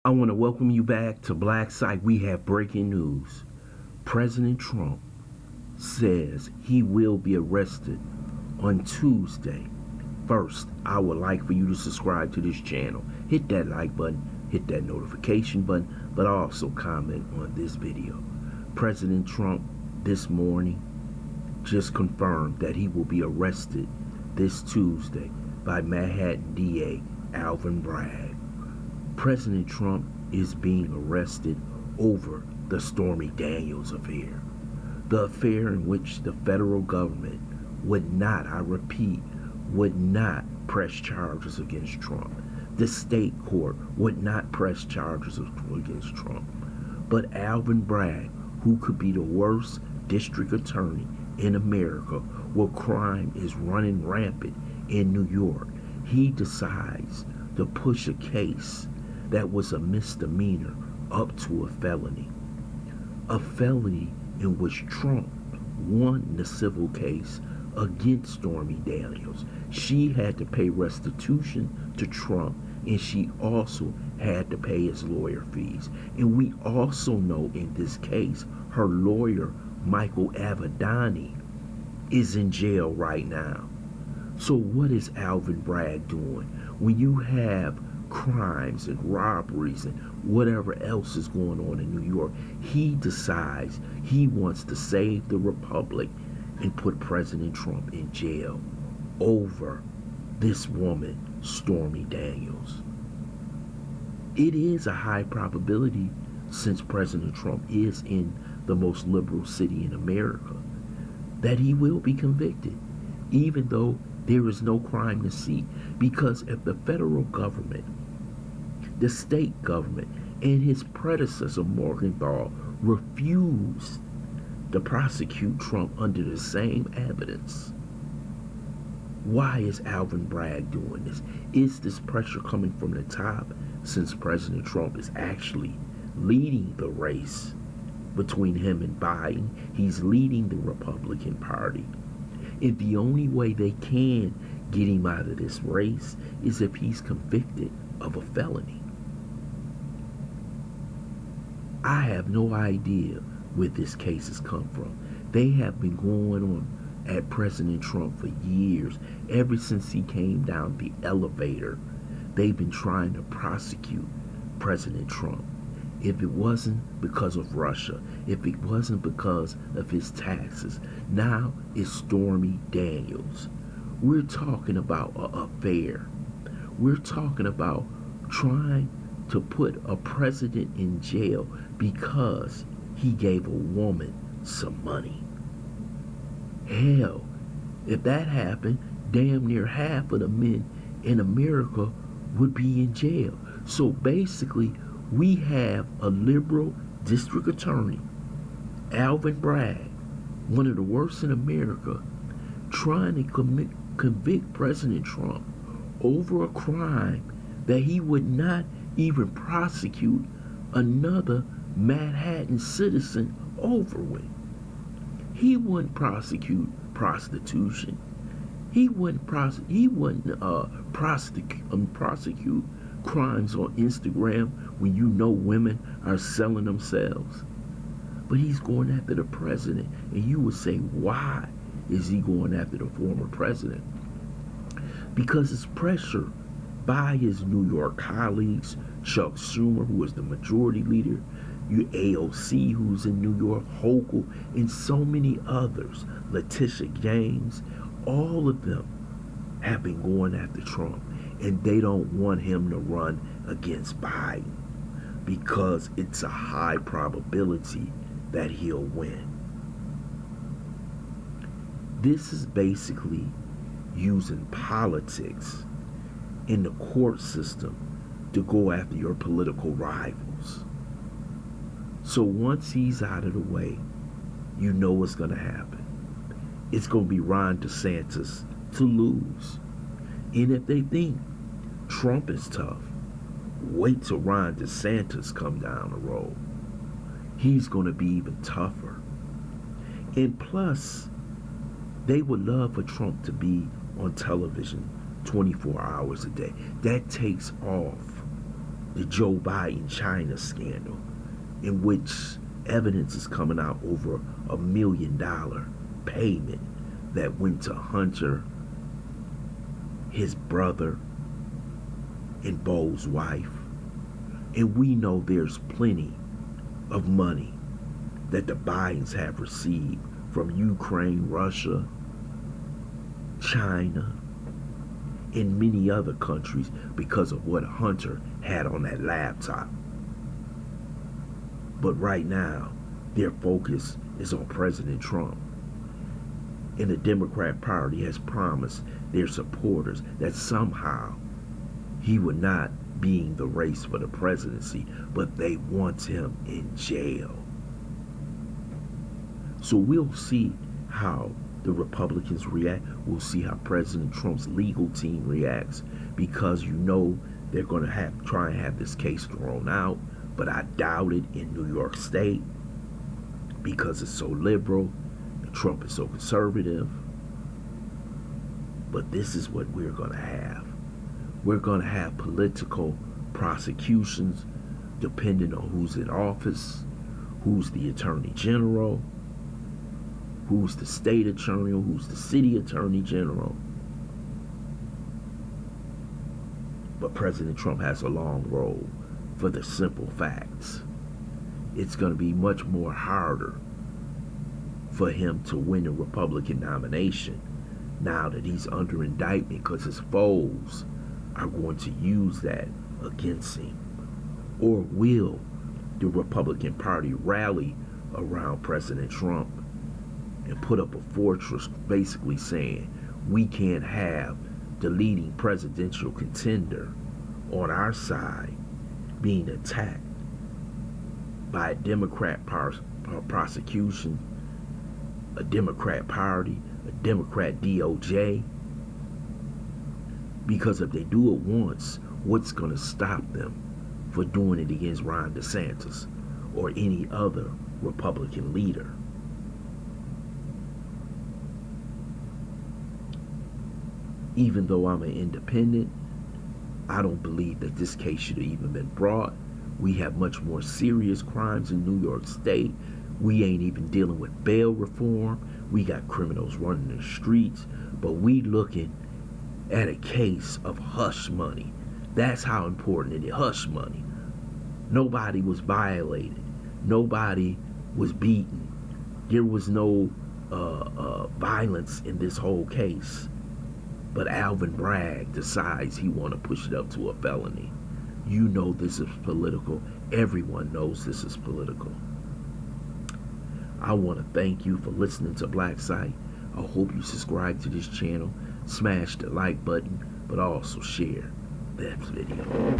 I want to welcome you back to Black Site. We have breaking news. President Trump says he will be arrested on Tuesday. First, I would like for you to subscribe to this channel. Hit that like button, hit that notification button, but also comment on this video. President Trump this morning just confirmed that he will be arrested this Tuesday by Manhattan DA ALVIN BRAGG. President Trump is being arrested over the Stormy Daniels affair. The affair in which the federal government would not, I repeat, would not press charges against Trump. The state court would not press charges against Trump. But ALVIN BRAGG, who could be the worst district attorney in America, where crime is running rampant in New York, he decides to push a case that was a misdemeanor up to a felony. A felony in which Trump won the civil case against Stormy Daniels. She had to pay restitution to Trump, and she also had to pay his lawyer fees. And we also know in this case, her lawyer, Michael Avedani, is in jail right now. So what is ALVIN BRAGG doing? When you have crimes and robberies and whatever else is going on in New York, he decides he wants to save the republic and put President Trump in jail over this woman, Stormy Daniels. It is a high probability, since President Trump is in the most liberal city in America, that he will be convicted, even though there is no crime to see. Because if the federal government, the state government, and his predecessor Morgenthau refused to prosecute Trump under the same evidence, why is ALVIN BRAGG doing this? Is this pressure coming from the top, since President Trump is actually leading the race between him and Biden? He's leading the Republican Party. And the only way they can get him out of this race is if he's convicted of a felony. I have no idea where this case has come from. They have been going on at President Trump for years. Ever since he came down the elevator, they've been trying to prosecute President Trump. If it wasn't because of Russia, if it wasn't because of his taxes, now it's Stormy Daniels. We're talking about an affair. We're talking about trying to put a president in jail because he gave a woman some money. Hell, if that happened, damn near half of the men in America would be in jail. So basically, we have a liberal district attorney, ALVIN BRAGG, one of the worst in America, trying to convict President Trump over a crime that he would not even prosecute another Manhattan citizen over with. He wouldn't prosecute prostitution. He wouldn't prosecute crimes on Instagram when you know women are selling themselves. But he's going after the president, and you would say, why is he going after the former president? Because it's pressure by his New York colleagues, Chuck Schumer, who is the majority leader, AOC, who's in New York, Hochul, and so many others, Letitia James. All of them have been going after Trump, and they don't want him to run against Biden because it's a high probability that he'll win. This is basically using politics in the court system to go after your political rivals. So once he's out of the way, you know what's going to happen. It's going to be Ron DeSantis to lose. And if they think Trump is tough, wait till Ron DeSantis come down the road. He's going to be even tougher. And plus, they would love for Trump to be on television 24 hours a day. That takes off the Joe Biden China scandal, in which evidence is coming out over $1 million payment that went to Hunter, his brother, and Bo's wife. And we know there's plenty of money that the Bidens have received from Ukraine, Russia, China, and many other countries because of what Hunter had on that laptop. But right now, their focus is on President Trump. And the Democrat Party has promised their supporters that somehow he would not be in the race for the presidency, but they want him in jail. So we'll see how the Republicans react. We'll see how President Trump's legal team reacts, because you know they're going to try and have this case thrown out, but I doubt it in New York State because it's so liberal and Trump is so conservative. But this is what we're going to have. We're going to have political prosecutions depending on who's in office, who's the attorney general, who's the state attorney, who's the city attorney general. But President Trump has a long road for the simple facts. It's going to be much more harder for him to win the Republican nomination now that he's under indictment, because his foes are going to use that against him. Or will the Republican Party rally around President Trump and put up a fortress basically saying we can't have the leading presidential contender on our side being attacked by a Democrat prosecution, a Democrat party, a Democrat DOJ. Because if they do it once, what's going to stop them for doing it against Ron DeSantis or any other Republican leader? Even though I'm an independent, I don't believe that this case should have even been brought. We have much more serious crimes in New York State. We ain't even dealing with bail reform. We got criminals running the streets, but we looking at a case of hush money. That's how important it is. Hush money. Nobody was violated. Nobody was beaten. There was no violence in this whole case. But ALVIN BRAGG decides he want to push it up to a felony. You know this is political. Everyone knows this is political. I want to thank you for listening to Black Site. I hope you subscribe to this channel, smash the like button, but also share that video.